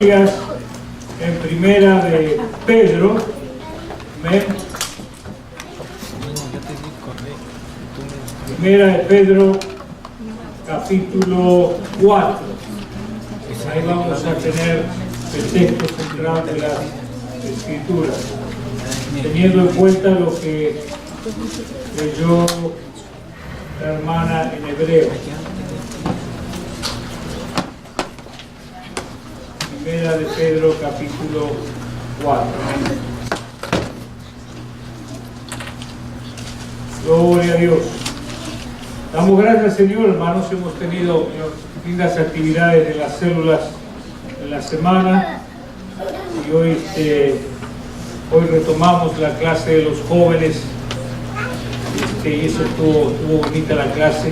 En primera de Pedro, ¿ven? Primera de Pedro, capítulo 4. Ahí vamos a tener el texto central de las Escrituras, teniendo en cuenta lo que leyó la hermana en hebreo. Primera de Pedro, capítulo 4. Gloria a Dios. Damos gracias, Señor, hermanos. Hemos tenido lindas actividades en las células en la semana y hoy retomamos la clase de los jóvenes y eso estuvo bonita la clase.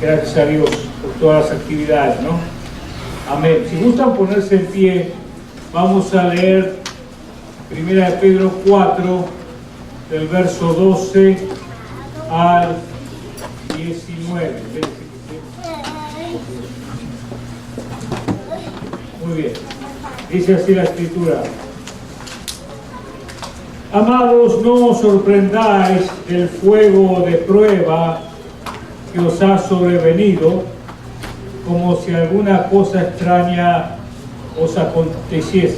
Gracias a Dios por todas las actividades, ¿no? Amén. Si gustan ponerse en pie, vamos a leer Primera de Pedro 4, del verso 12 al 19. Muy bien. Dice así la Escritura. Amados, no os sorprendáis del fuego de prueba que os ha sobrevenido, como si alguna cosa extraña os aconteciese,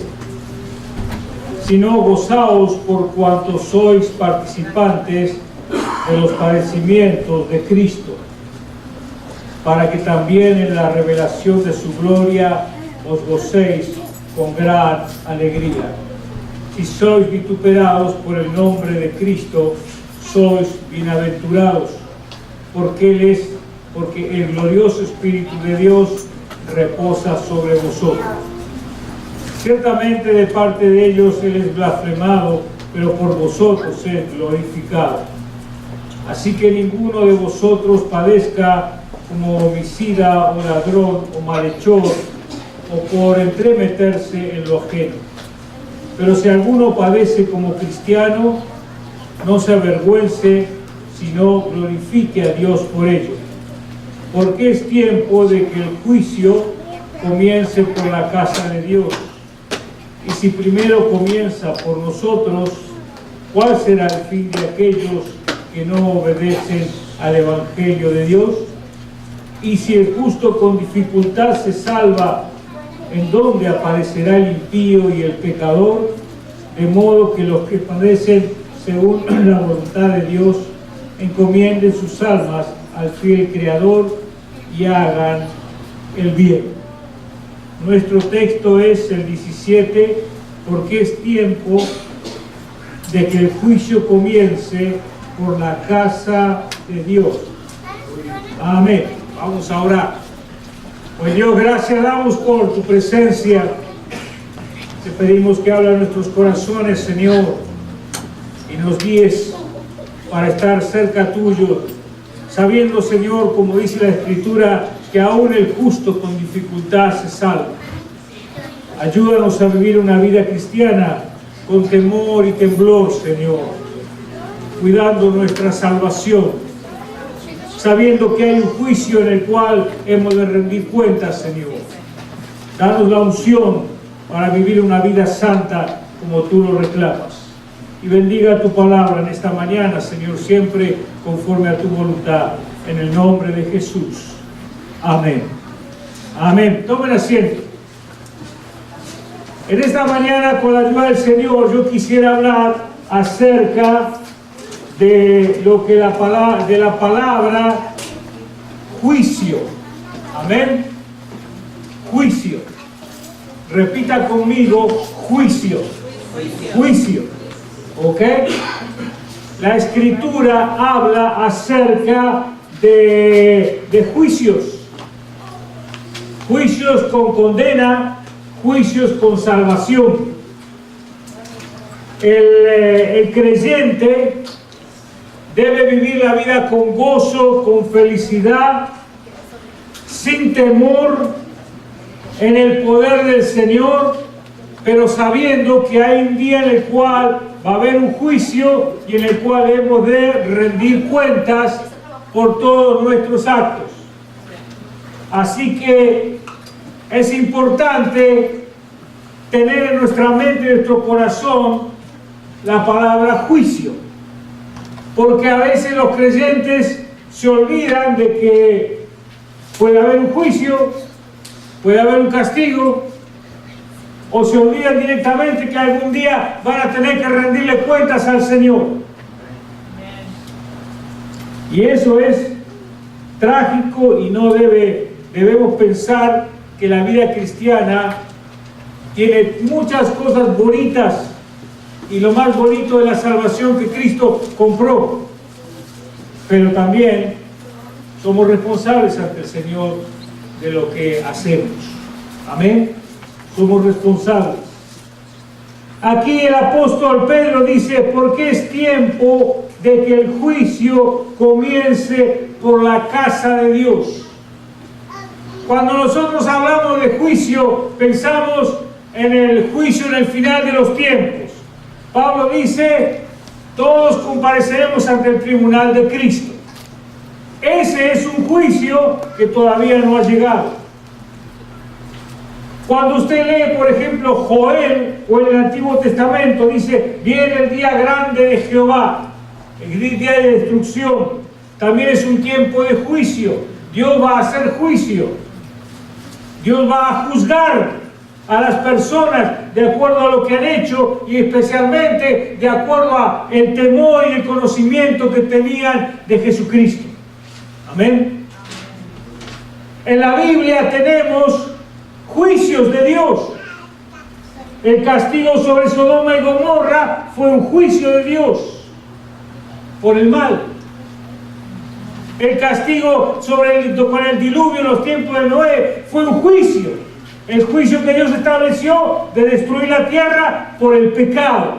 sino gozaos por cuanto sois participantes de los padecimientos de Cristo, para que también en la revelación de su gloria os gocéis con gran alegría. Si sois vituperados por el nombre de Cristo, sois bienaventurados, porque el glorioso Espíritu de Dios reposa sobre vosotros. Ciertamente de parte de ellos Él es blasfemado, pero por vosotros es glorificado. Así que ninguno de vosotros padezca como homicida o ladrón o malhechor o por entremeterse en lo ajeno. Pero si alguno padece como cristiano, no se avergüence, sino glorifique a Dios por ello. Porque es tiempo de que el juicio comience por la casa de Dios. Y si primero comienza por nosotros, ¿cuál será el fin de aquellos que no obedecen al Evangelio de Dios? Y si el justo con dificultad se salva, ¿en dónde aparecerá el impío y el pecador? De modo que los que padecen según la voluntad de Dios encomienden sus almas al fiel Creador y hagan el bien. Nuestro texto es el 17, porque es tiempo de que el juicio comience por la casa de Dios. Amén. Vamos a orar. Pues Dios, gracias damos por tu presencia. Te pedimos que hable a nuestros corazones, Señor, y nos guíes para estar cerca tuyo, sabiendo, Señor, como dice la Escritura, que aún el justo con dificultad se salva. Ayúdanos a vivir una vida cristiana con temor y temblor, Señor, cuidando nuestra salvación, sabiendo que hay un juicio en el cual hemos de rendir cuentas, Señor. Danos la unción para vivir una vida santa como tú lo reclamas. Y bendiga tu palabra en esta mañana, Señor, siempre conforme a tu voluntad, en el nombre de Jesús. Amén. Amén. Tomen asiento. En esta mañana, con la ayuda del Señor, yo quisiera hablar acerca de lo que la palabra juicio. Amén. Juicio. Repita conmigo, juicio. Juicio. ¿Ok? La Escritura habla acerca de juicios. Juicios con condena, juicios con salvación. El creyente debe vivir la vida con gozo, con felicidad, sin temor, en el poder del Señor, pero sabiendo que hay un día en el cual va a haber un juicio y en el cual hemos de rendir cuentas por todos nuestros actos. Así que es importante tener en nuestra mente y en nuestro corazón la palabra juicio, porque a veces los creyentes se olvidan de que puede haber un juicio, puede haber un castigo, o se olvidan directamente que algún día van a tener que rendirle cuentas al Señor. Y eso es trágico y no debemos pensar que la vida cristiana tiene muchas cosas bonitas y lo más bonito de la salvación que Cristo compró, pero también somos responsables ante el Señor de lo que hacemos. Amén. Somos responsables. Aquí el apóstol Pedro dice, porque es tiempo de que el juicio comience por la casa de Dios. Cuando nosotros hablamos de juicio, pensamos en el juicio en el final de los tiempos. Pablo dice, todos compareceremos ante el tribunal de Cristo. Ese es un juicio que todavía no ha llegado. Cuando usted lee, por ejemplo, Joel o en el Antiguo Testamento, dice, viene el día grande de Jehová, el día de destrucción. También es un tiempo de juicio. Dios va a hacer juicio. Dios va a juzgar a las personas de acuerdo a lo que han hecho y especialmente de acuerdo a el temor y el conocimiento que tenían de Jesucristo. Amén. En la Biblia tenemos juicios de Dios. El castigo sobre Sodoma y Gomorra fue un juicio de Dios por el mal. El castigo con el diluvio en los tiempos de Noé fue un juicio. El juicio que Dios estableció de destruir la tierra por el pecado.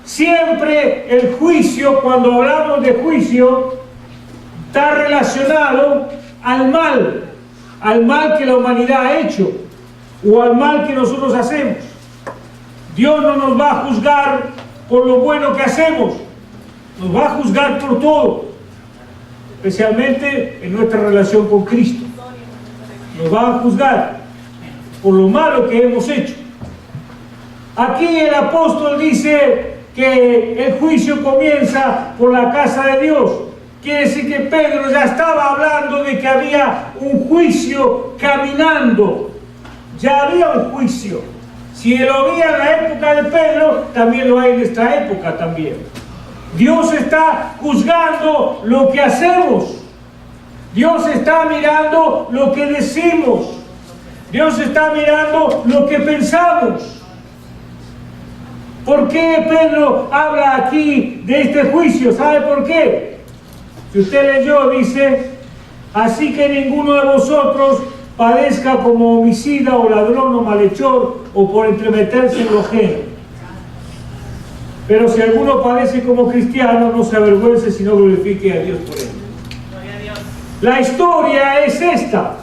Siempre el juicio, cuando hablamos de juicio, está relacionado al mal que la humanidad ha hecho o al mal que nosotros hacemos. Dios no nos va a juzgar por lo bueno que hacemos, nos va a juzgar por todo, especialmente en nuestra relación con Cristo. Nos va a juzgar por lo malo que hemos hecho. Aquí el apóstol dice que el juicio comienza por la casa de Dios. Quiere decir que Pedro ya estaba hablando de que había un juicio caminando. Ya había un juicio. Si lo había en la época de Pedro, también lo hay en esta época también. Dios está juzgando lo que hacemos. Dios está mirando lo que decimos. Dios está mirando lo que pensamos. ¿Por qué Pedro habla aquí de este juicio? ¿Sabe por qué? Si usted leyó, dice, así que ninguno de vosotros padezca como homicida o ladrón o malhechor o por entremeterse en lo ajeno. Pero si alguno padece como cristiano, no se avergüence, sino glorifique a Dios por él. La historia es esta.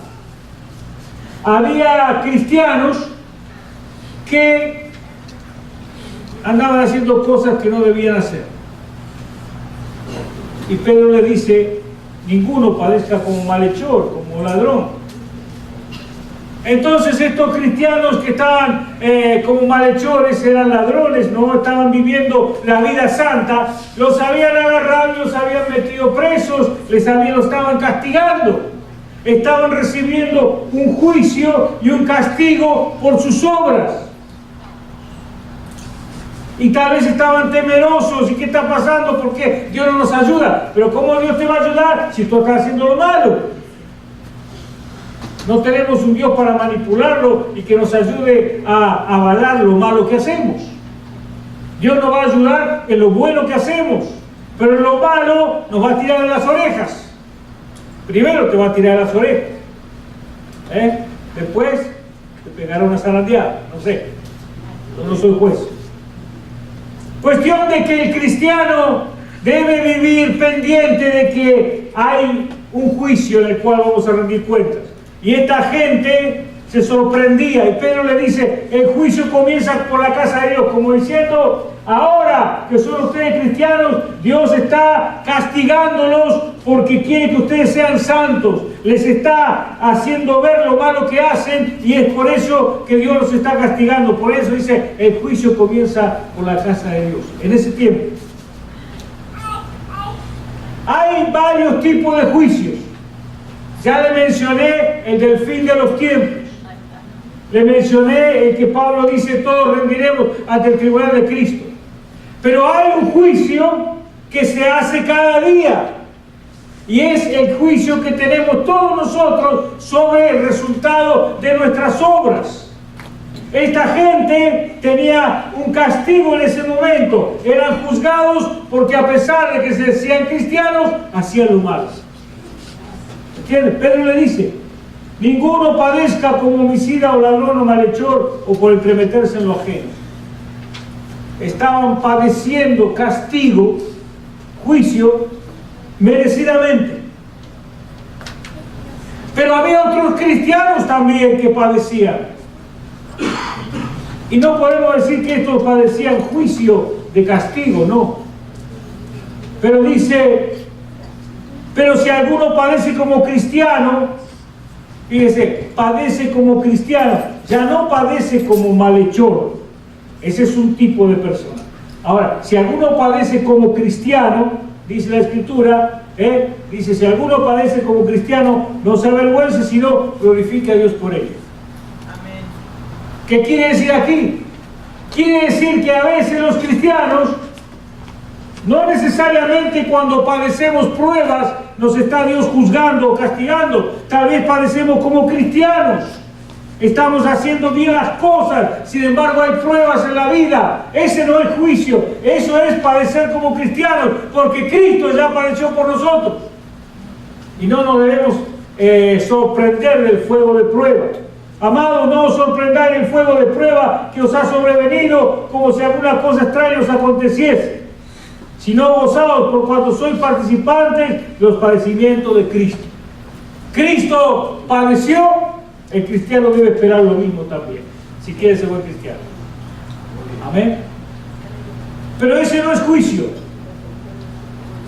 Había cristianos que andaban haciendo cosas que no debían hacer. Y Pedro le dice, ninguno padezca como malhechor, como ladrón. Entonces estos cristianos que estaban como malhechores, eran ladrones, no estaban viviendo la vida santa, los habían agarrado y los habían metido presos, los estaban castigando. Estaban recibiendo un juicio y un castigo por sus obras. Y tal vez estaban temerosos. ¿Y qué está pasando? ¿Por qué Dios no nos ayuda? Pero ¿cómo Dios te va a ayudar si tú estás haciendo lo malo? No tenemos un Dios para manipularlo y que nos ayude a avalar lo malo que hacemos. Dios nos va a ayudar en lo bueno que hacemos, pero en lo malo nos va a tirar de las orejas. Primero te va a tirar de las orejas. Después te pegará una zarandeada. No sé. Yo no soy juez. Cuestión de que el cristiano debe vivir pendiente de que hay un juicio en el cual vamos a rendir cuentas. Y esta gente se sorprendía. Y Pedro le dice, el juicio comienza por la casa de Dios. Como diciendo, ahora que son ustedes cristianos, Dios está castigándolos porque quiere que ustedes sean santos. les está haciendo ver lo malo que hacen y es por eso que Dios los está castigando. Por eso dice, el juicio comienza por la casa de Dios. En ese tiempo hay varios tipos de juicios. Ya le mencioné el del fin de los tiempos. Le mencioné el que Pablo dice, todos rendiremos ante el tribunal de Cristo. Pero hay un juicio que se hace cada día. Y es el juicio que tenemos todos nosotros sobre el resultado de nuestras obras. Esta gente tenía un castigo en ese momento. Eran juzgados porque a pesar de que se decían cristianos, hacían lo malo. ¿Entiendes? Pedro le dice, ninguno padezca como homicida o ladrón o malhechor o por entremeterse en lo ajeno. Estaban padeciendo castigo, juicio, merecidamente. Pero había otros cristianos también que padecían. Y no podemos decir que estos padecían juicio de castigo, no. Pero dice, pero si alguno padece como cristiano, fíjese, padece como cristiano, ya no padece como malhechor. Ese es un tipo de persona. Ahora, si alguno padece como cristiano, dice la Escritura, dice, si alguno padece como cristiano, no se avergüence, sino glorifique a Dios por ello. Amén. ¿Qué quiere decir aquí? Quiere decir que a veces los cristianos, no necesariamente cuando padecemos pruebas, nos está Dios juzgando o castigando. Tal vez padecemos como cristianos. Estamos haciendo bien las cosas, sin embargo hay pruebas en la vida. Ese no es juicio, eso es padecer como cristianos, porque Cristo ya padeció por nosotros. Y no nos debemos sorprender del fuego de prueba. Amados, no os sorprendáis el fuego de prueba que os ha sobrevenido, como si alguna cosa extraña os aconteciese, sino gozaos por cuanto sois participantes de los padecimientos de Cristo. Cristo padeció. El cristiano debe esperar lo mismo también, si quiere ser buen cristiano. Amén. Pero ese no es juicio.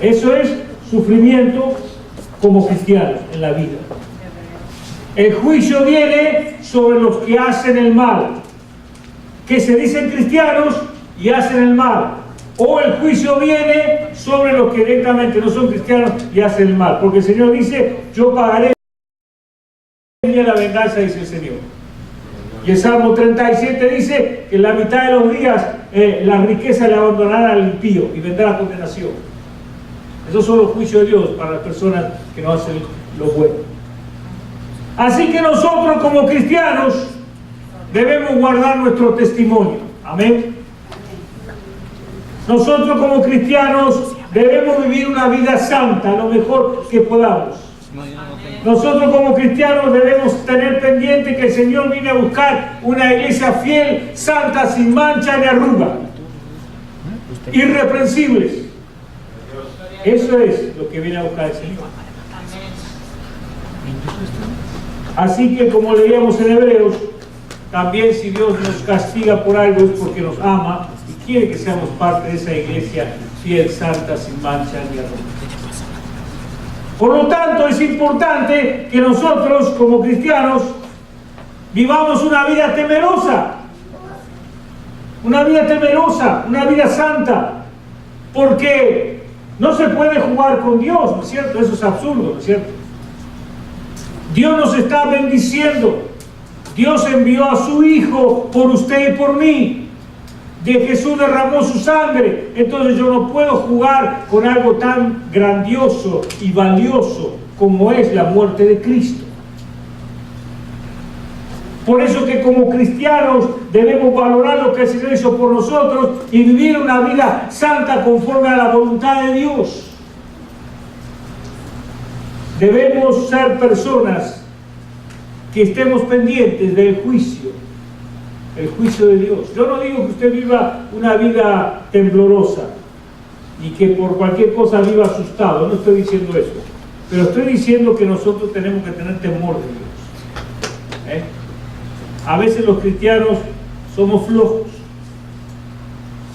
Eso es sufrimiento como cristianos en la vida. El juicio viene sobre los que hacen el mal, que se dicen cristianos y hacen el mal. O el juicio viene sobre los que directamente no son cristianos y hacen el mal. Porque el Señor dice, yo pagaré la venganza, dice el Señor. Y el Salmo 37 dice que en la mitad de los días la riqueza le abandonará al impío y vendrá la condenación. Esos son los juicios de Dios para las personas que no hacen lo bueno. Así que nosotros como cristianos debemos guardar nuestro testimonio. Amén. Nosotros como cristianos debemos vivir una vida santa lo mejor que podamos. Nosotros como cristianos debemos tener pendiente que el Señor viene a buscar una iglesia fiel, santa, sin mancha ni arruga, irreprensibles. Eso es lo que viene a buscar el Señor. Así que, como leíamos en Hebreos, también si Dios nos castiga por algo es porque nos ama y quiere que seamos parte de esa iglesia fiel, santa, sin mancha ni arruga. Por lo tanto, es importante que nosotros, como cristianos, vivamos una vida temerosa, una vida santa, porque no se puede jugar con Dios, ¿no es cierto? Eso es absurdo, ¿no es cierto? Dios nos está bendiciendo. Dios envió a su Hijo por usted y por mí. De Jesús derramó su sangre. Entonces yo no puedo jugar con algo tan grandioso y valioso como es la muerte de Cristo. Por eso que como cristianos debemos valorar lo que el Señor hizo por nosotros y vivir una vida santa conforme a la voluntad de Dios. Debemos ser personas que estemos pendientes del juicio, el juicio de Dios. Yo no digo que usted viva una vida temblorosa y que por cualquier cosa viva asustado, no estoy diciendo eso, pero estoy diciendo que nosotros tenemos que tener temor de Dios. A veces los cristianos somos flojos,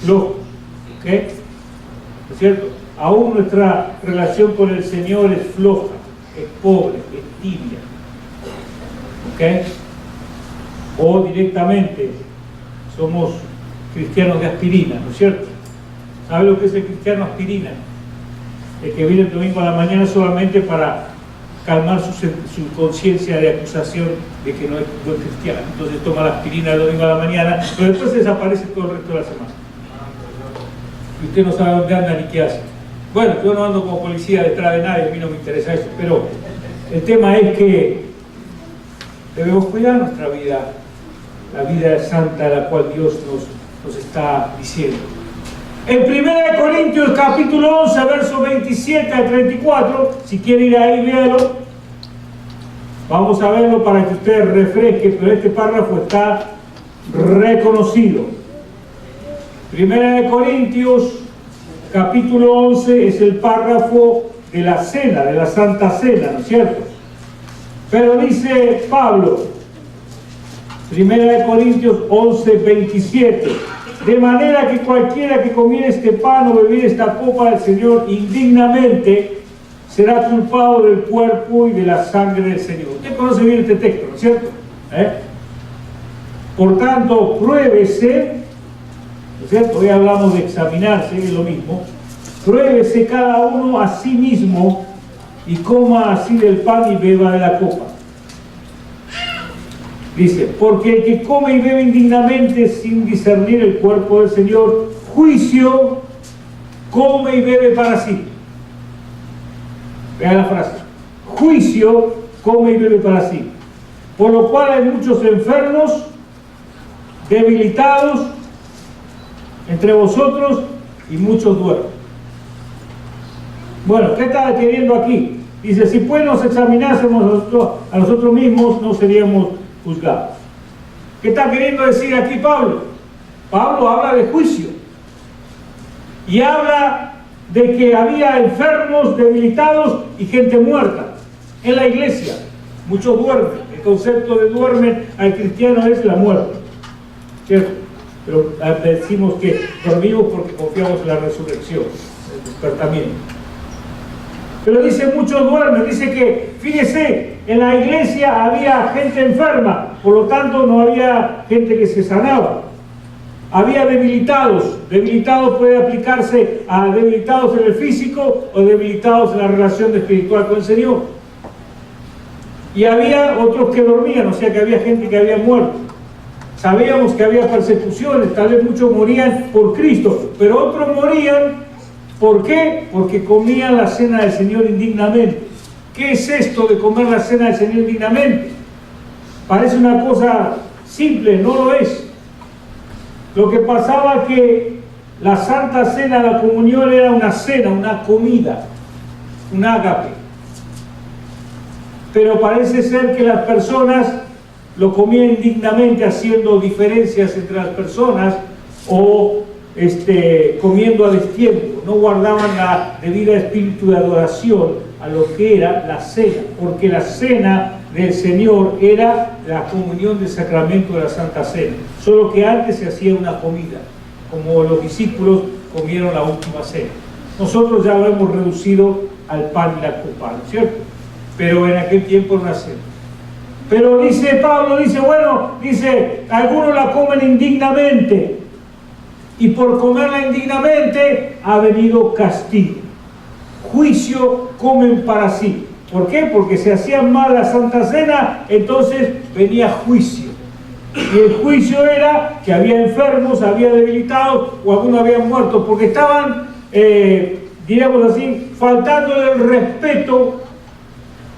¿ok? ¿Es cierto? Aún nuestra relación con el Señor es floja, es pobre, es tibia. ¿Ok? O directamente somos cristianos de aspirina, ¿no es cierto? ¿Sabe lo que es el cristiano aspirina? El que viene el domingo a la mañana solamente para calmar su conciencia de acusación de que no es buen cristiano. Entonces toma la aspirina el domingo a la mañana, pero después desaparece todo el resto de la semana. Y usted no sabe dónde anda ni qué hace. Bueno, yo no ando como policía detrás de nadie, a mí no me interesa eso, pero el tema es que debemos cuidar nuestra vida, la vida santa a la cual Dios nos está diciendo. En 1 Corintios capítulo 11, versos 27 al 34, si quiere ir ahí, véalo. Vamos a verlo para que usted refresque, pero este párrafo está reconocido. 1 Corintios capítulo 11 es el párrafo de la cena, de la Santa Cena, ¿no es cierto? Pero dice Pablo, 1 Corintios 11, 27, de manera que cualquiera que comiere este pan o bebiere esta copa del Señor indignamente será culpado del cuerpo y de la sangre del Señor. Usted conoce bien este texto, ¿no es cierto? Por tanto, pruébese, ¿no es cierto? Hoy hablamos de examinarse, es lo mismo. Pruébese cada uno a sí mismo y coma así del pan y beba de la copa. Dice, porque el que come y bebe indignamente sin discernir el cuerpo del Señor, juicio, come y bebe para sí. Vean la frase. Juicio, come y bebe para sí. Por lo cual hay muchos enfermos, debilitados entre vosotros y muchos duermen. Bueno, ¿qué está queriendo aquí? Dice, si pues nos examinásemos a nosotros mismos, no seríamos juzgados. ¿Qué está queriendo decir aquí Pablo? Pablo habla de juicio y habla de que había enfermos, debilitados y gente muerta en la iglesia. Muchos duermen. El concepto de duermen al cristiano es la muerte, ¿cierto? Pero decimos que dormimos porque confiamos en la resurrección, el despertamiento. Pero dice muchos duermen, dice que, fíjese, en la iglesia había gente enferma, por lo tanto no había gente que se sanaba. Había debilitados, debilitados puede aplicarse a debilitados en el físico o debilitados en la relación espiritual con el Señor. Y había otros que dormían, o sea que había gente que había muerto. Sabíamos que había persecuciones, tal vez muchos morían por Cristo, pero otros morían. ¿Por qué? Porque comían la cena del Señor indignamente. ¿Qué es esto de comer la cena del Señor indignamente? Parece una cosa simple, no lo es. Lo que pasaba que la Santa Cena, la comunión, era una cena, una comida, un ágape. Pero parece ser que las personas lo comían indignamente, haciendo diferencias entre las personas o comiendo a destiempo, no guardaban la debida espíritu de adoración a lo que era la cena, porque la cena del Señor era la comunión del sacramento de la Santa Cena, solo que antes se hacía una comida, como los discípulos comieron la última cena. Nosotros ya lo hemos reducido al pan y la copa, ¿no es cierto? Pero en aquel tiempo era una cena. Pero dice Pablo, dice, algunos la comen indignamente, y por comerla indignamente ha venido castigo. Juicio comen para sí. ¿Por qué? Porque se hacían mal la Santa Cena, entonces venía juicio. Y el juicio era que había enfermos, había debilitados o algunos habían muerto, porque estaban, diríamos así, faltándole el respeto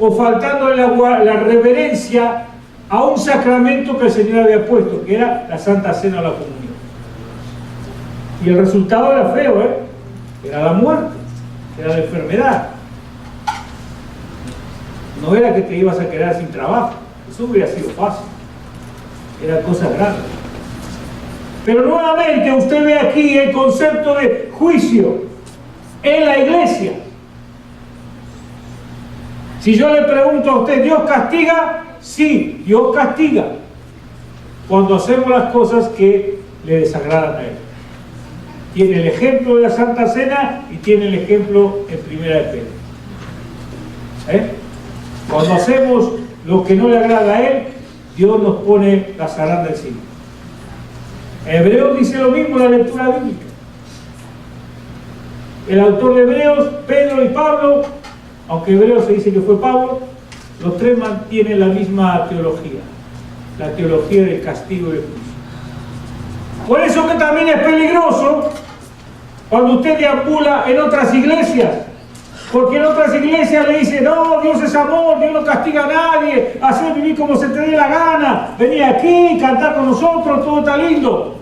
o faltándole la reverencia a un sacramento que el Señor había puesto, que era la Santa Cena o la comunión. Y el resultado era feo, era la muerte, era la enfermedad. No era que te ibas a quedar sin trabajo, eso hubiera sido fácil, era cosa grande. Pero nuevamente usted ve aquí el concepto de juicio en la iglesia. Si yo le pregunto a usted, ¿Dios castiga? Sí, Dios castiga cuando hacemos las cosas que le desagradan a Él. Tiene el ejemplo de la Santa Cena y tiene el ejemplo en Primera de Pedro. Cuando hacemos lo que no le agrada a Él, Dios nos pone la zaranda encima. Hebreos dice lo mismo en la lectura bíblica. El autor de Hebreos, Pedro y Pablo, aunque Hebreos se dice que fue Pablo, los tres mantienen la misma teología, la teología del castigo y del juicio. Por eso que también es peligroso cuando usted deambula en otras iglesias, porque en otras iglesias le dicen, no, Dios es amor, Dios no castiga a nadie, hacer vivir como se te dé la gana, venir aquí, cantar con nosotros, todo está lindo.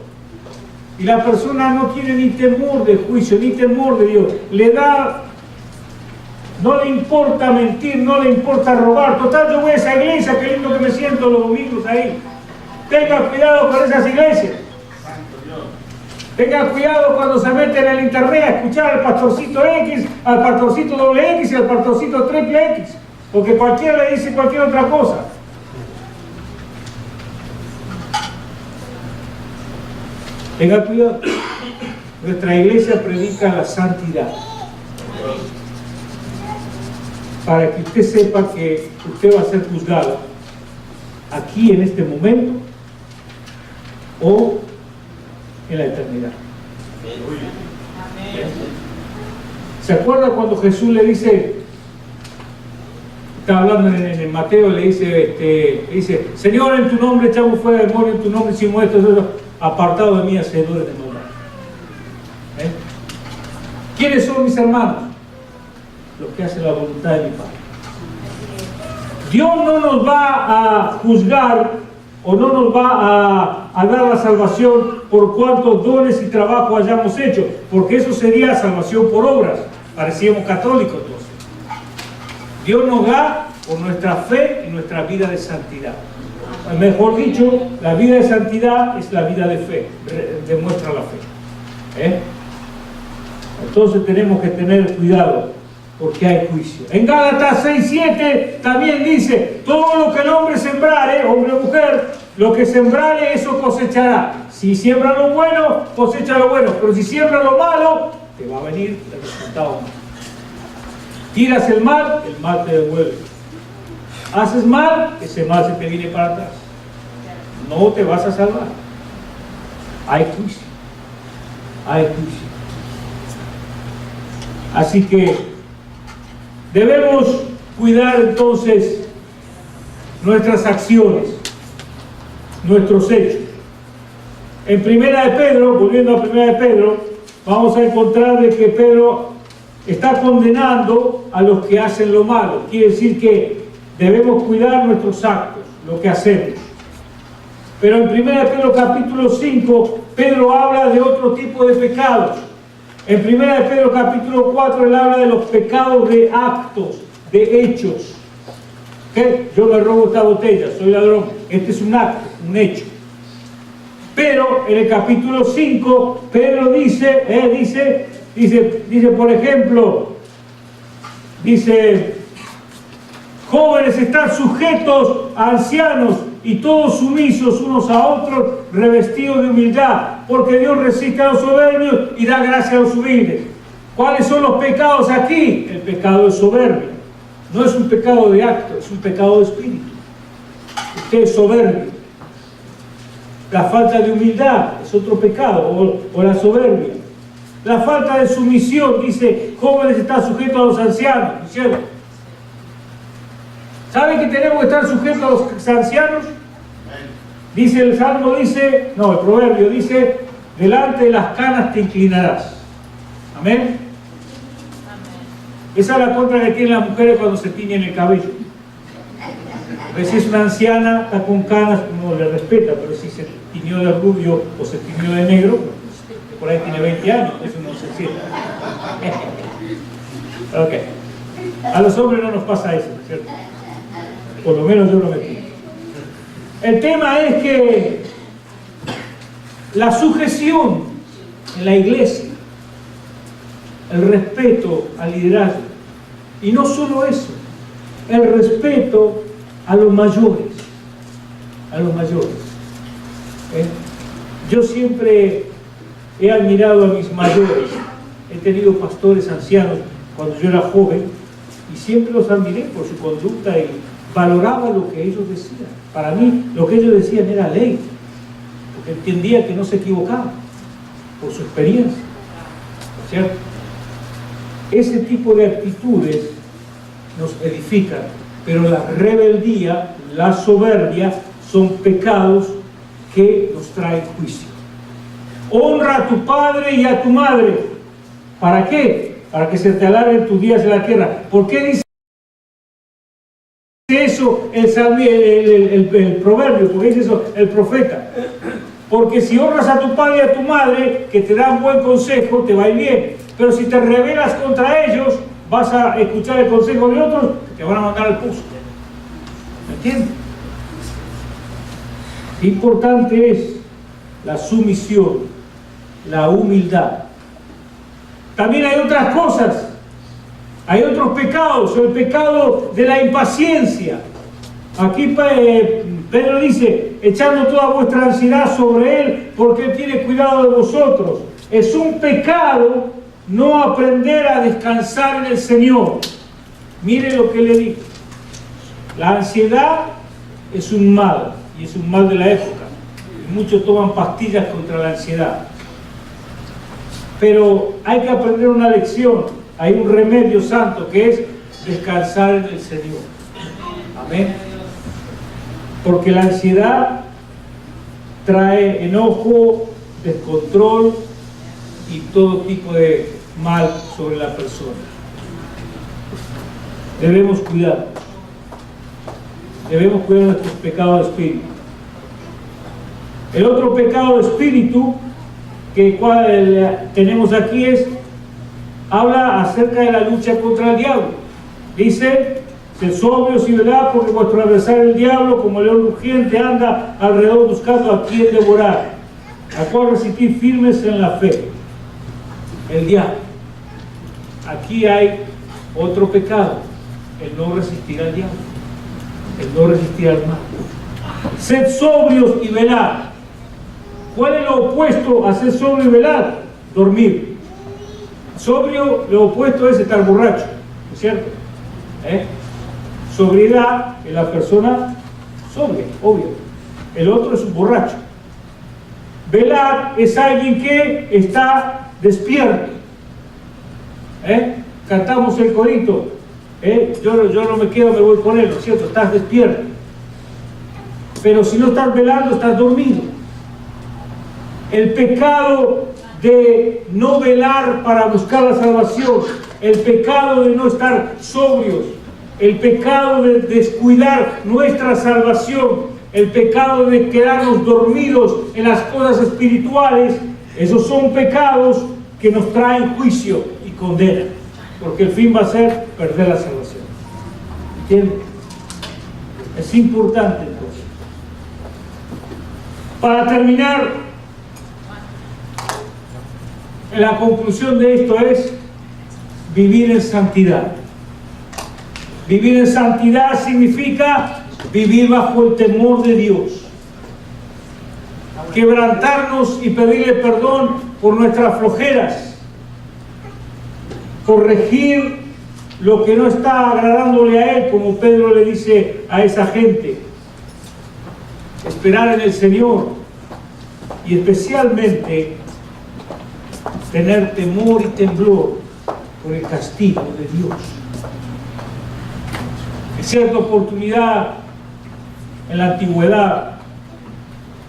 Y la persona no tiene ni temor de juicio, ni temor de Dios. No le importa mentir, no le importa robar. Total, yo voy a esa iglesia, qué lindo que me siento los domingos ahí. Tenga cuidado con esas iglesias. Tengan cuidado cuando se meten en el internet a escuchar al pastorcito X, al pastorcito doble X y al pastorcito triple X, porque cualquiera le dice cualquier otra cosa. Tengan cuidado. Nuestra iglesia predica la santidad. Para que usted sepa que usted va a ser juzgado aquí en este momento o en la eternidad. ¿Se acuerda cuando Jesús le dice, está hablando en Mateo, le dice, Señor, en tu nombre echamos fuera demonios, en tu nombre hicimos esto, apartado de mí, hacedores de maldad? ¿Quiénes son mis hermanos? Los que hacen la voluntad de mi Padre. Dios no nos va a juzgar o no nos va a dar la salvación por cuántos dones y trabajo hayamos hecho, porque eso sería salvación por obras. Parecíamos católicos entonces. Dios nos da por nuestra fe y nuestra vida de santidad. Mejor dicho, la vida de santidad es la vida de fe, demuestra la fe. Entonces tenemos que tener cuidado, porque hay juicio. En Gálatas 6:7 también dice, todo lo que el hombre sembrare, hombre o mujer, lo que sembrare, eso cosechará. Si siembra lo bueno, cosecha lo bueno, pero si siembra lo malo, te va a venir el resultado malo. Tiras el mal te devuelve. Haces mal, ese mal se te viene para atrás. No te vas a salvar. Hay juicio. Hay juicio. Así que debemos cuidar entonces nuestras acciones, nuestros hechos. En Primera de Pedro, volviendo a Primera de Pedro, vamos a encontrar de que Pedro está condenando a los que hacen lo malo. Quiere decir que debemos cuidar nuestros actos, lo que hacemos. Pero en 1 Pedro capítulo 5, Pedro habla de otro tipo de pecados. En 1 Pedro capítulo 4, él habla de los pecados de actos, de hechos. ¿Qué? Yo me robo esta botella, soy ladrón. Este es un acto, un hecho. Pero en el capítulo 5, Pedro dice, por ejemplo, dice, jóvenes están sujetos a ancianos y todos sumisos unos a otros, revestidos de humildad, porque Dios resiste a los soberbios y da gracia a los humildes. ¿Cuáles son los pecados aquí? El pecado de soberbia. No es un pecado de acto, es un pecado de espíritu. Usted es soberbio. La falta de humildad es otro pecado, o la soberbia. La falta de sumisión, dice, jóvenes están sujetos a los ancianos, ¿cierto? ¿Saben que tenemos que estar sujetos a los ancianos? Dice el Salmo, el proverbio dice, delante de las canas te inclinarás. Amén. Esa es la contra que tienen las mujeres cuando se tiñen el cabello. Porque si es una anciana, está con canas, uno le respeta, pero si se tiñó de rubio o se tiñó de negro, pues, por ahí tiene 20 años, eso no se siente. Ok. A los hombres no nos pasa eso, ¿cierto? Por lo menos yo lo metí. El tema es que la sujeción en la iglesia, el respeto al liderazgo, y no solo eso, el respeto a los mayores, Yo siempre he admirado a mis mayores, he tenido pastores ancianos cuando yo era joven, y siempre los admiré por su conducta y valoraba lo que ellos decían. Para mí, lo que ellos decían era ley, porque entendía que no se equivocaban por su experiencia, ¿cierto? Ese tipo de actitudes nos edifican, pero la rebeldía, la soberbia son pecados que nos traen juicio. Honra a tu padre y a tu madre. ¿Para qué? Para que se te alarguen tus días en la tierra. ¿Por qué dice eso el proverbio? ¿Por qué dice eso el profeta? Porque si honras a tu padre y a tu madre, que te dan buen consejo, te va a ir bien. Pero si te rebelas contra ellos, vas a escuchar el consejo de otros, te van a mandar al pozo. ¿Me entiendes? Importante es la sumisión, la humildad. También hay otras cosas, hay otros pecados, el pecado de la impaciencia. Aquí Pedro dice, echando toda vuestra ansiedad sobre Él, porque Él tiene cuidado de vosotros. Es un pecado no aprender a descansar en el Señor. Mire lo que le digo. La ansiedad es un mal, y es un mal de la época. Y muchos toman pastillas contra la ansiedad. Pero hay que aprender una lección. Hay un remedio santo que es descansar en el Señor. Amén. Porque la ansiedad trae enojo, descontrol y todo tipo de mal sobre la persona. Debemos cuidar. Debemos cuidar nuestros pecados de espíritu. El otro pecado de espíritu que tenemos aquí habla acerca de la lucha contra el diablo. Dice, sed sobrios y velad, porque vuestro adversario el diablo, como león rugiente, anda alrededor buscando a quien devorar, a cual resistir firmes en la fe. El diablo. Aquí hay otro pecado, el no resistir al diablo, el no resistir al mal. Sed sobrios y velad. ¿Cuál es lo opuesto a ser sobrio y velar? Dormir. Sobrio, lo opuesto es estar borracho, ¿no es cierto? Sobriedad es la persona sobria, obvio. El otro es un borracho. Velar es alguien que está despierto. Cantamos el corito. Yo no me quedo, me voy con él, ¿no es cierto? Estás despierto. Pero si no estás velando, estás dormido. El pecado de no velar para buscar la salvación, el pecado de no estar sobrios, el pecado de descuidar nuestra salvación, el pecado de quedarnos dormidos en las cosas espirituales, esos son pecados que nos traen juicio y condena, porque el fin va a ser perder la salvación. ¿Entienden? Es importante entonces. Para terminar, la conclusión de esto es vivir en santidad. Vivir en santidad significa vivir bajo el temor de Dios. Quebrantarnos y pedirle perdón por nuestras flojeras. Corregir lo que no está agradándole a Él, como Pedro le dice a esa gente. Esperar en el Señor. Y especialmente tener temor y temblor por el castigo de Dios. En cierta oportunidad, en la antigüedad,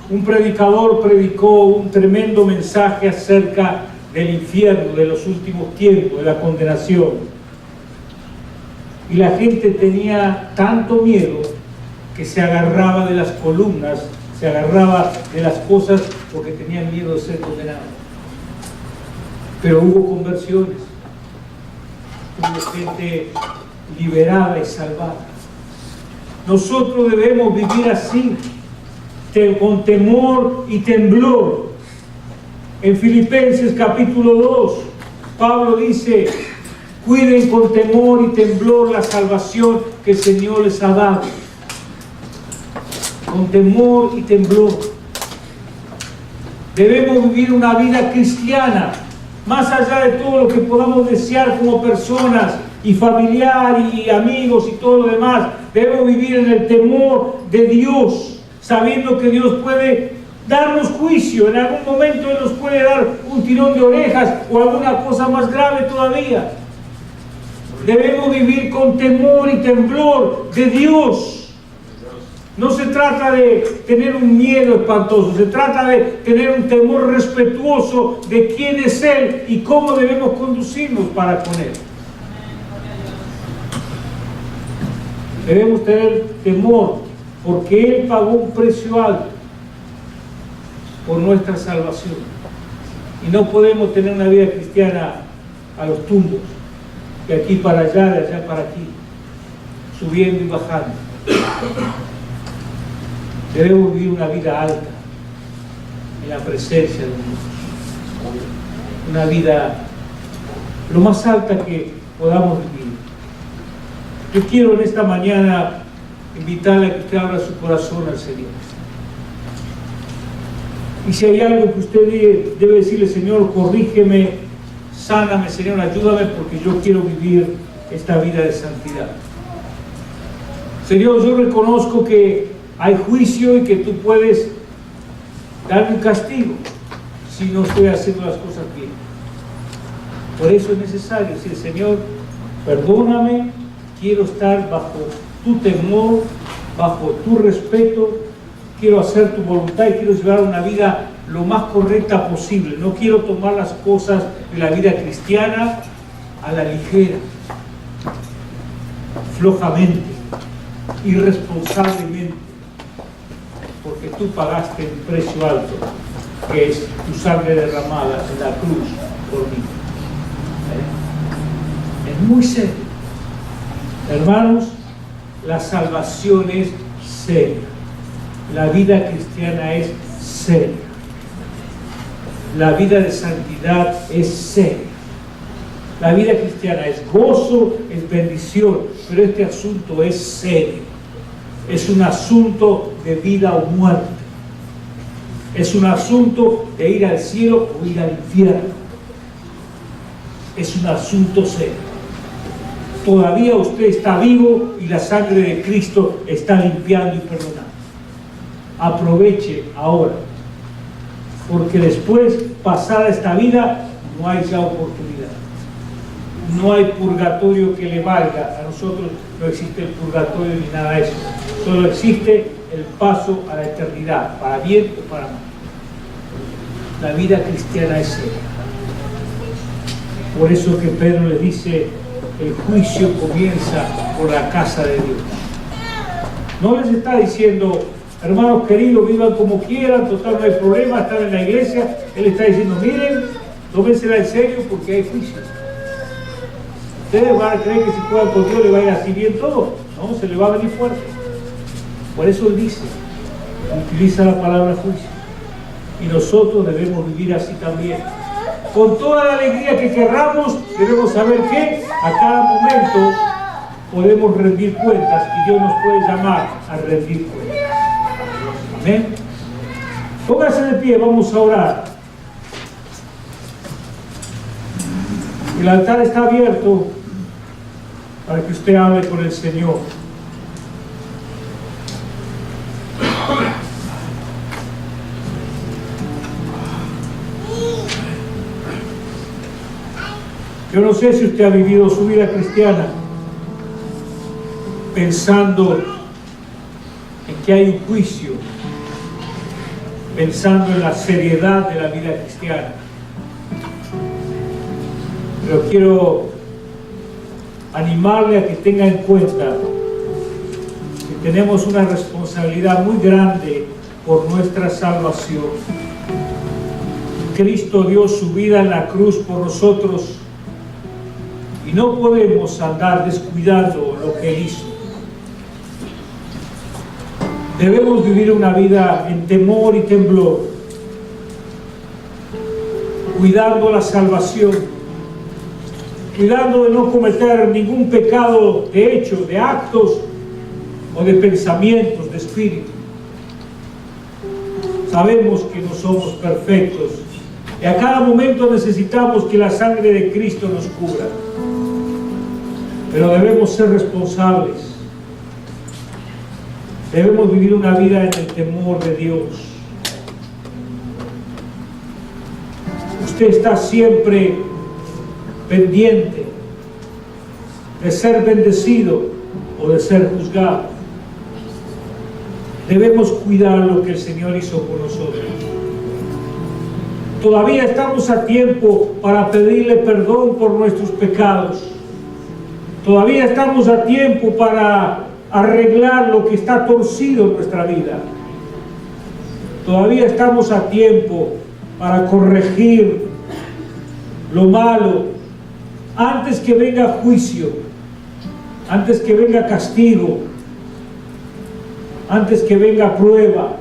un predicador predicó un tremendo mensaje acerca del infierno, de los últimos tiempos, de la condenación. Y la gente tenía tanto miedo que se agarraba de las columnas, se agarraba de las cosas porque tenían miedo de ser condenados. Pero hubo conversiones, hubo gente liberada y salvada. Nosotros debemos vivir así, con temor y temblor. En Filipenses capítulo 2, Pablo dice, cuiden con temor y temblor la salvación que el Señor les ha dado. Con temor y temblor. Debemos vivir una vida cristiana, más allá de todo lo que podamos desear como personas, y familiar y amigos y todo lo demás. Debemos vivir en el temor de Dios, sabiendo que Dios puede darnos juicio. En algún momento Él nos puede dar un tirón de orejas o alguna cosa más grave todavía. Debemos vivir con temor y temblor de Dios. No se trata de tener un miedo espantoso, se trata de tener un temor respetuoso de quién es Él y cómo debemos conducirnos para con Él. Debemos tener temor porque Él pagó un precio alto por nuestra salvación. Y no podemos tener una vida cristiana a los tumbos, de aquí para allá, de allá para aquí, subiendo y bajando. Debemos vivir una vida alta en la presencia de Dios, una vida lo más alta que podamos vivir. Yo quiero en esta mañana invitarle a que usted abra su corazón al Señor. Y si hay algo que usted debe decirle: Señor, corrígeme, sáname, Señor, ayúdame, porque yo quiero vivir esta vida de santidad. Señor, yo reconozco que hay juicio y que tú puedes darme un castigo si no estoy haciendo las cosas bien. Por eso es necesario decir: Señor, perdóname, quiero estar bajo tu temor, bajo tu respeto, quiero hacer tu voluntad y quiero llevar una vida lo más correcta posible. No quiero tomar las cosas de la vida cristiana a la ligera, flojamente, irresponsablemente, porque tú pagaste un precio alto, que es tu sangre derramada en la cruz por mí. Es muy serio. Hermanos, la salvación es seria. La vida cristiana es seria. La vida de santidad es seria. La vida cristiana es gozo, es bendición, pero este asunto es serio. Es un asunto de vida o muerte. Es un asunto de ir al cielo o ir al infierno. Es un asunto serio. Todavía usted está vivo y la sangre de Cristo está limpiando y perdonando. Aproveche ahora, porque después, pasada esta vida, no hay ya oportunidad. No hay purgatorio que le valga. A nosotros no existe el purgatorio ni nada de eso. Solo existe el paso a la eternidad, para bien o para mal. La vida cristiana es seria. Por eso que Pedro le dice: el juicio comienza por la casa de Dios. No les está diciendo: hermanos queridos, vivan como quieran, total no hay problema, están en la iglesia. Él está diciendo: miren, tómensela en serio porque hay juicio. Ustedes van a creer que si juegan con Dios le va a ir así bien todo. No, se le va a venir fuerte. Por eso Él dice, utiliza la palabra juicio. Y nosotros debemos vivir así también. Con toda la alegría que querramos, debemos saber que a cada momento podemos rendir cuentas y Dios nos puede llamar a rendir cuentas. Amén. Póngase de pie, vamos a orar. El altar está abierto para que usted hable con el Señor. Yo no sé si usted ha vivido su vida cristiana pensando en que hay un juicio, pensando en la seriedad de la vida cristiana. Pero quiero animarle a que tenga en cuenta que tenemos una responsabilidad muy grande por nuestra salvación. Cristo dio su vida en la cruz por nosotros y no podemos andar descuidando lo que Él hizo. Debemos vivir una vida en temor y temblor, cuidando la salvación, cuidando de no cometer ningún pecado de hecho, de actos o de pensamientos, de espíritu. Sabemos que no somos perfectos y a cada momento necesitamos que la sangre de Cristo nos cubra. pero debemos ser responsables. Debemos vivir una vida en el temor de Dios. Usted está siempre pendiente de ser bendecido o de ser juzgado. Debemos cuidar lo que el Señor hizo por nosotros. Todavía estamos a tiempo para pedirle perdón por nuestros pecados. Todavía estamos a tiempo para arreglar lo que está torcido en nuestra vida. Todavía estamos a tiempo para corregir lo malo antes que venga juicio, antes que venga castigo, antes que venga prueba.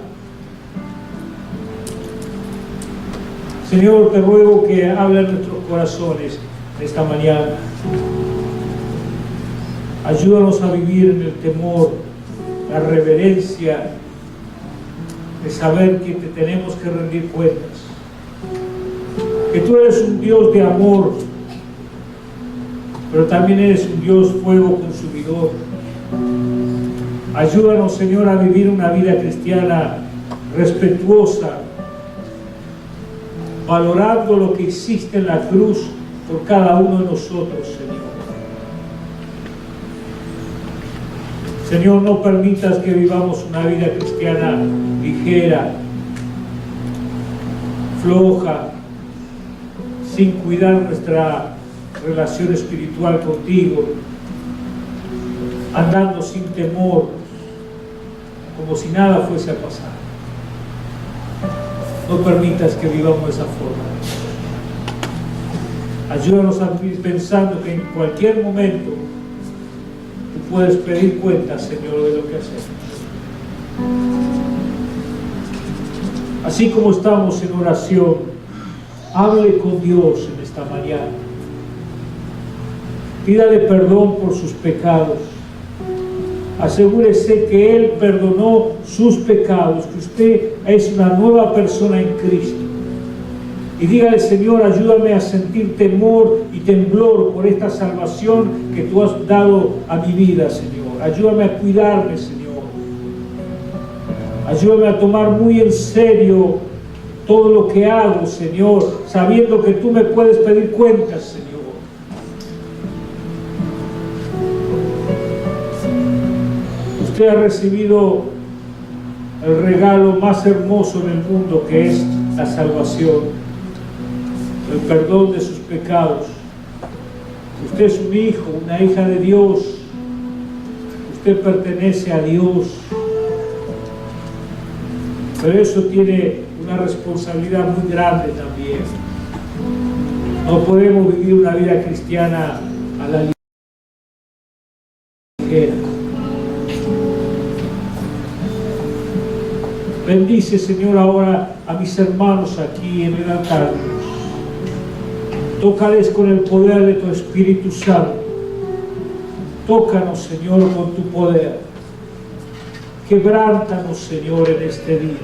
Señor, te ruego que hable en nuestros corazones esta mañana. Ayúdanos a vivir en el temor, la reverencia de saber que te tenemos que rendir cuentas. Que tú eres un Dios de amor, pero también eres un Dios fuego consumidor. Ayúdanos, Señor, a vivir una vida cristiana respetuosa, valorando lo que hiciste en la cruz por cada uno de nosotros, Señor. Señor, no permitas que vivamos una vida cristiana ligera, floja, sin cuidar nuestra relación espiritual contigo, andando sin temor, como si nada fuese a pasar. No permitas que vivamos de esa forma. Ayúdanos a vivir pensando que en cualquier momento tú puedes pedir cuentas, Señor, de lo que hacemos. Así como estamos en oración, hable con Dios en esta mañana. Pídale perdón por sus pecados. Asegúrese que Él perdonó sus pecados, que usted es una nueva persona en Cristo. Y dígale: Señor, ayúdame a sentir temor y temblor por esta salvación que tú has dado a mi vida, Señor. Ayúdame a cuidarme, Señor. Ayúdame a tomar muy en serio todo lo que hago, Señor, sabiendo que tú me puedes pedir cuentas, Señor. Usted ha recibido el regalo más hermoso en el mundo, que es la salvación, el perdón de sus pecados. Usted es un hijo, una hija de Dios. Usted pertenece a Dios. Pero eso tiene una responsabilidad muy grande también. No podemos vivir una vida cristiana a la ligera. Bendice, Señor, ahora a mis hermanos aquí en el altar. Tócales con el poder de tu Espíritu Santo. Tócanos, Señor, con tu poder. Quebrántanos, Señor, en este día.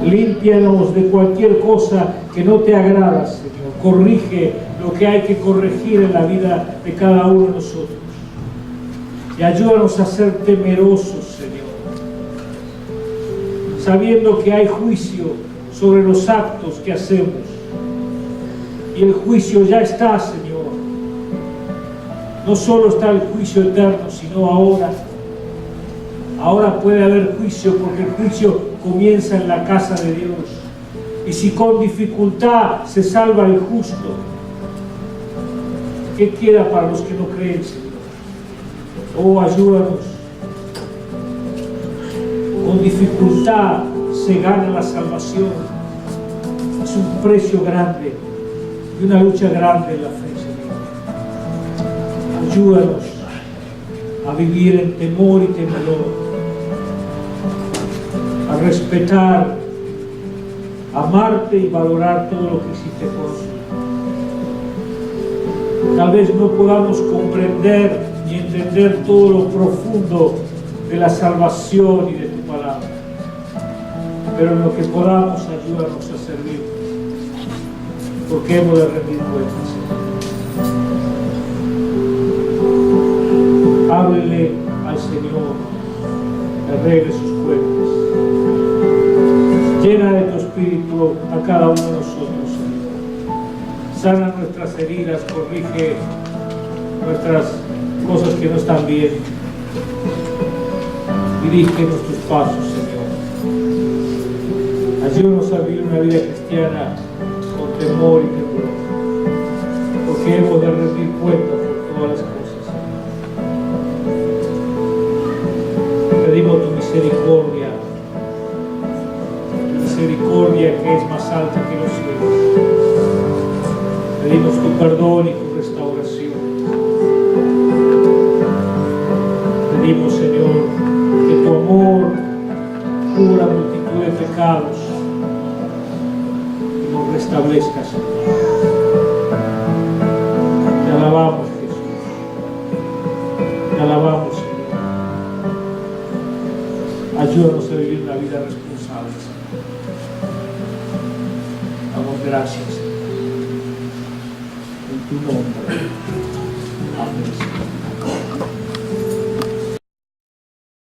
Límpianos de cualquier cosa que no te agrada, Señor. Corrige lo que hay que corregir en la vida de cada uno de nosotros. Y ayúdanos a ser temerosos, Señor, sabiendo que hay juicio sobre los actos que hacemos. Y el juicio ya está, Señor. No solo está el juicio eterno, sino ahora. Ahora puede haber juicio, porque el juicio comienza en la casa de Dios. Y si con dificultad se salva el justo, ¿qué queda para los que no creen, Señor? Oh, ayúdanos. Con dificultad se gana la salvación. Es un precio grande y una lucha grande en la fe, Señor. Ayúdanos a vivir en temor y temblor, a respetar, amarte y valorar todo lo que hiciste por nosotros. Tal vez no podamos comprender ni entender todo lo profundo de la salvación y de tu palabra, pero en lo que podamos, ayúdanos a servir, porque hemos de rendir cuentas, Señor. Háblenle al Señor, arregle sus cuentas. Llena de tu Espíritu a cada uno de nosotros, Señor. Sana nuestras heridas, corrige nuestras cosas que no están bien. Dirige nuestros pasos, Señor. Ayúdanos a vivir una vida cristiana con temor y temor, porque hemos de rendir cuenta por todas las cosas, Señor. Pedimos tu misericordia que es más alta que los cielos. Pedimos tu perdón y tu restauración. Pedimos, Señor, que tu amor cubra multitud de pecados y nos restablezca, Señor. Te alabamos, Jesús. Te alabamos, Señor. Ayúdanos a vivir una vida responsable, Señor. Damos gracias, Señor. En tu nombre. Amén, Señor.